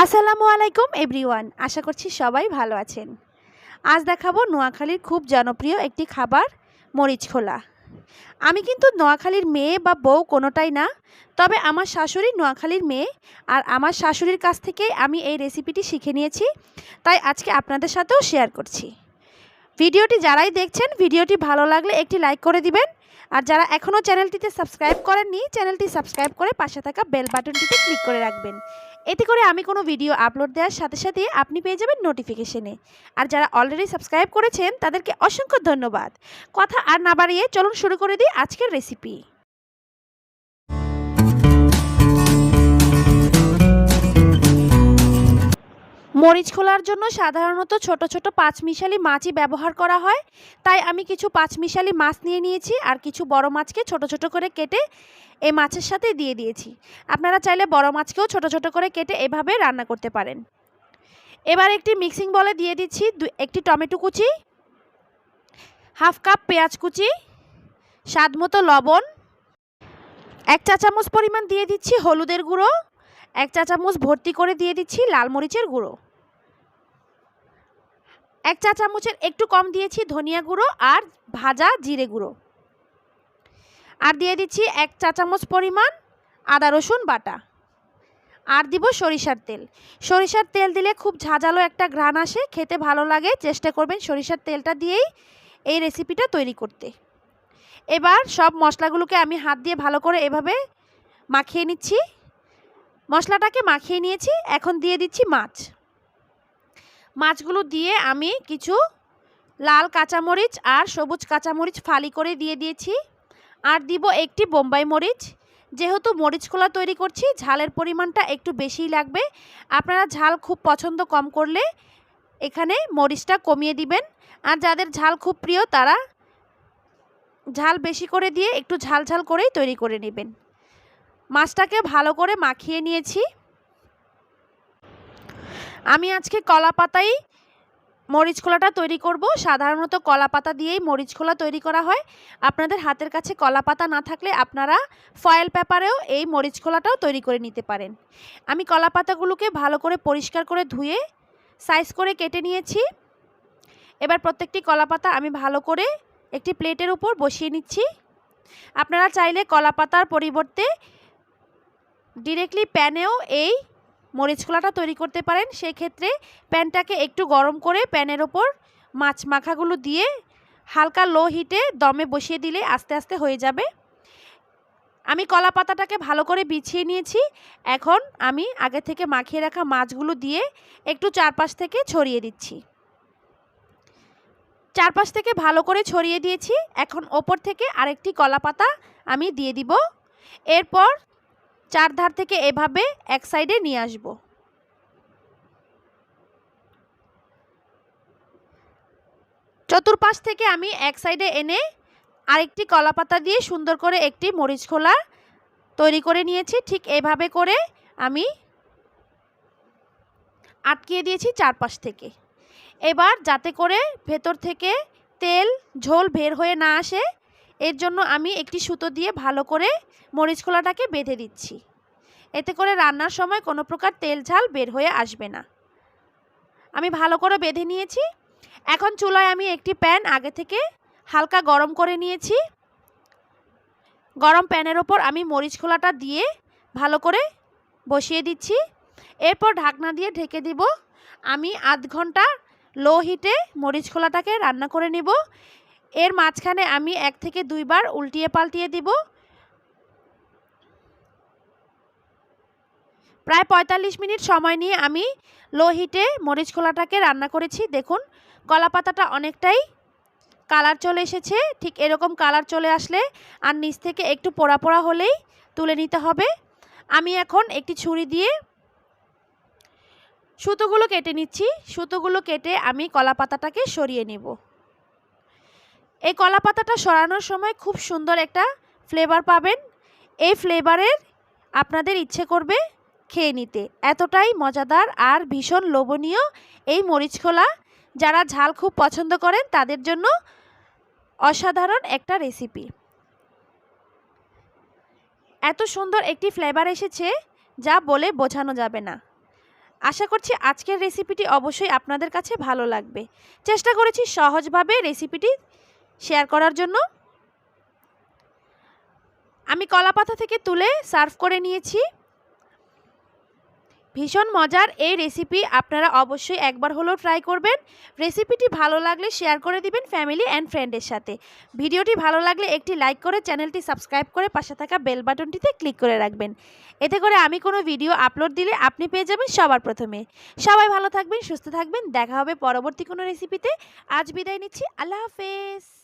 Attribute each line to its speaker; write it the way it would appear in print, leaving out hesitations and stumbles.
Speaker 1: আসসালামু আলাইকুম এভরিওয়ান, আশা করছি সবাই ভালো আছেন। আজ দেখাবো নোয়াখালীর খুব জনপ্রিয় একটি খাবার, মরিচ খোলা। আমি কিন্তু নোয়াখালীর মেয়ে বা বউ কোনোটাই না, তবে আমার শাশুড়ি নোয়াখালীর মেয়ে, আর আমার শাশুড়ির কাছ থেকে আমি এই রেসিপিটি শিখে নিয়েছি, তাই আজকে আপনাদের সাথেও শেয়ার করছি। ভিডিওটি যারাই দেখছেন, ভিডিওটি ভালো লাগলে একটি লাইক করে দিবেন, আর যারা এখনও চ্যানেলটিতে সাবস্ক্রাইব করেননি, চ্যানেলটি সাবস্ক্রাইব করে পাশে থাকা বেল বাটনটিতে ক্লিক করে রাখবেন। এতে করে আমি কোনো ভিডিও আপলোড দেওয়ার সাথে সাথে আপনি পেয়ে যাবেন নোটিফিকেশনে। আর যারা অলরেডি সাবস্ক্রাইব করেছেন তাদেরকে অসংখ্য ধন্যবাদ। কথা আর না বাড়িয়ে চলুন শুরু করে দিই আজকের রেসিপি। মরিচ খোলার জন্য সাধারণত ছোট ছোট পাঁচমিশালি মাছই ব্যবহার করা হয়, তাই আমি কিছু পাঁচমিশালি মাছ নিয়ে নিয়েছি আর কিছু বড় মাছকে ছোট ছোট করে কেটে এই মাছের সাথে দিয়ে দিয়েছি। আপনারা চাইলে বড় মাছকেও ছোট ছোট করে কেটে এভাবে রান্না করতে পারেন। এবার একটি মিক্সিং বলে দিয়ে দিচ্ছি একটি টমেটো কুচি, হাফ কাপ পেঁয়াজ কুচি, স্বাদ মতো লবণ, 1 চা চামচ পরিমাণ দিয়ে দিচ্ছি হলুদের গুঁড়ো, 1 চা চামচ ভর্তি করে দিয়ে দিচ্ছি লাল মরিচের গুঁড়ো, 1 চা চামচের একটু কম দিয়েছি ধনিয়া গুঁড়ো আর ভাজা জিরে গুঁড়ো, আর দিয়ে দিচ্ছি 1 চা চামচ পরিমাণ আদা রসুন বাটা, আর দিব সরিষার তেল। সরিষার তেল দিলে খুব ঝাঁঝালো একটা ঘ্রাণ আসে, খেতে ভালো লাগে। চেষ্টা করবেন সরিষার তেলটা দিয়েই এই রেসিপিটা তৈরি করতে। এবার সব মশলাগুলোকে আমি হাত দিয়ে ভালো করে এভাবে মাখিয়ে নিচ্ছি। মশলাটাকে মাখিয়ে নিয়েছি, এখন দিয়ে দিচ্ছি মাছগুলো দিয়ে আমি কিছু লাল কাঁচামরিচ আর সবুজ কাঁচামরিচ ফালি করে দিয়ে দিয়েছি, আর দিব একটি বোম্বাই মরিচ। যেহেতু মরিচ খোলা তৈরি করছি, ঝালের পরিমাণটা একটু বেশিই লাগবে। আপনারা ঝাল খুব পছন্দ কম করলে এখানে মরিচটা কমিয়ে দিবেন, আর যাদের ঝাল খুব প্রিয় তারা ঝাল বেশি করে দিয়ে একটু ঝাল ঝাল করেই তৈরি করে নেবেন। মাছটাকে ভালো করে মাখিয়ে নিয়েছি। আমি আজকে কলা পাতায় মরিচ খোলাটা তৈরি করব। সাধারণত কলা পাতা দিয়েই মরিচ খোলা তৈরি করা হয়। আপনাদের হাতের কাছে কলা পাতা না থাকলে আপনারা ফয়েল পেপারেও এই মরিচ খোলাটাও তৈরি করে নিতে পারেন। আমি কলা পাতাগুলোকে ভালো করে পরিষ্কার করে ধুয়ে সাইজ করে কেটে নিয়েছি। এবার প্রত্যেকটি কলা পাতা আমি ভালো করে একটি প্লেটের উপর বসিয়ে নিচ্ছি। আপনারা চাইলে কলা পাতার পরিবর্তে ডিরেক্টলি প্যানেও এই মরিচ খোলাটা তৈরি করতে পারেন। সেই ক্ষেত্রে প্যানটাকে একটু গরম করে প্যানের ওপর মাছ মাখাগুলো দিয়ে হালকা লো হিটে দমে বসিয়ে দিলে আস্তে আস্তে হয়ে যাবে। আমি কলা পাতাটাকে ভালো করে বিছিয়ে নিয়েছি। এখন আমি আগে থেকে মাখিয়ে রাখা মাছগুলো দিয়ে একটু চারপাশ থেকে ছড়িয়ে দিচ্ছি। চারপাশ থেকে ভালো করে ছড়িয়ে দিয়েছি। এখন ওপর থেকে আরেকটি কলা পাতা আমি দিয়ে দিব। এরপর চারধার থেকে এভাবে এক সাইডে নিয়ে আসব। চতুর্পাশ থেকে আমি এক সাইডে এনে আরেকটি কলা পাতা দিয়ে সুন্দর করে একটি মরিচ খোলা তৈরি করে নিয়েছি। ঠিক এভাবে করে আমি আটকিয়ে দিয়েছি চারপাশ থেকে। এবার যাতে করে ভেতর থেকে তেল ঝোল বের হয়ে না আসে, এর জন্য আমি একটি সুতো দিয়ে ভালো করে মরিচ খোলাটাকে বেঁধে দিচ্ছি। এতে করে রান্নার সময় কোনো প্রকার তেল ঝাল বের হয়ে আসবে না। আমি ভালো করে বেঁধে নিয়েছি। এখন চুলায় আমি একটি প্যান আগে থেকে হালকা গরম করে নিয়েছি। গরম প্যানের ওপর আমি মরিচ খোলাটা দিয়ে ভালো করে বসিয়ে দিচ্ছি। এরপর ঢাকনা দিয়ে ঢেকে দিব। আমি আধ ঘন্টা লো হিটে মরিচ খোলাটাকে রান্না করে নিব। এর মাঝখানে আমি 1 থেকে 2 বার উল্টিয়ে পাল্টিয়ে দিব। প্রায় 45 মিনিট সময় নিয়ে আমি লো হিটে মরিচ খোলাটাকে রান্না করেছি। দেখুন কলা পাতাটা অনেকটাই কালার চলে এসেছে। ঠিক এরকম কালার চলে আসলে আর নিচ থেকে একটু পোড়া পোড়া হলেই তুলে নিতে হবে। আমি এখন একটি ছুরি দিয়ে সুতোগুলো কেটে নিচ্ছি। সুতোগুলো কেটে আমি কলা পাতাটাকে সরিয়ে নেব। এই কলা পাতাটা সরানোর সময় খুব সুন্দর একটা ফ্লেভার পাবেন। এই ফ্লেভারের আপনাদের ইচ্ছে করবে খেয়ে নিতে। এতটাই মজাদার আর ভীষণ লোভনীয় এই মরিচ খোলা। যারা ঝাল খুব পছন্দ করেন তাদের জন্য অসাধারণ একটা রেসিপি। এত সুন্দর একটি ফ্লেভার এসেছে যা বলে বোঝানো যাবে না। আশা করছি আজকের রেসিপিটি অবশ্যই আপনাদের কাছে ভালো লাগবে। চেষ্টা করেছি সহজভাবে রেসিপিটি শেয়ার করার জন্য। আমি কলা পাতা থেকে তুলে সার্ভ করে নিয়েছি। ভীষণ মজার এই রেসিপি আপনারা অবশ্যই একবার হলেও ট্রাই করবেন। রেসিপিটি ভালো লাগলে শেয়ার করে দিবেন ফ্যামিলি অ্যান্ড ফ্রেন্ডের সাথে। ভিডিওটি ভালো লাগলে একটি লাইক করে চ্যানেলটি সাবস্ক্রাইব করে পাশে থাকা বেল বাটনটিতে ক্লিক করে রাখবেন। এতে করে আমি কোনো ভিডিও আপলোড দিলে আপনি পেয়ে যাবেন সবার প্রথমে। সবাই ভালো থাকবেন, সুস্থ থাকবেন। দেখা হবে পরবর্তী কোনো রেসিপিতে। আজ বিদায় নিচ্ছি। আল্লাহ হাফেজ।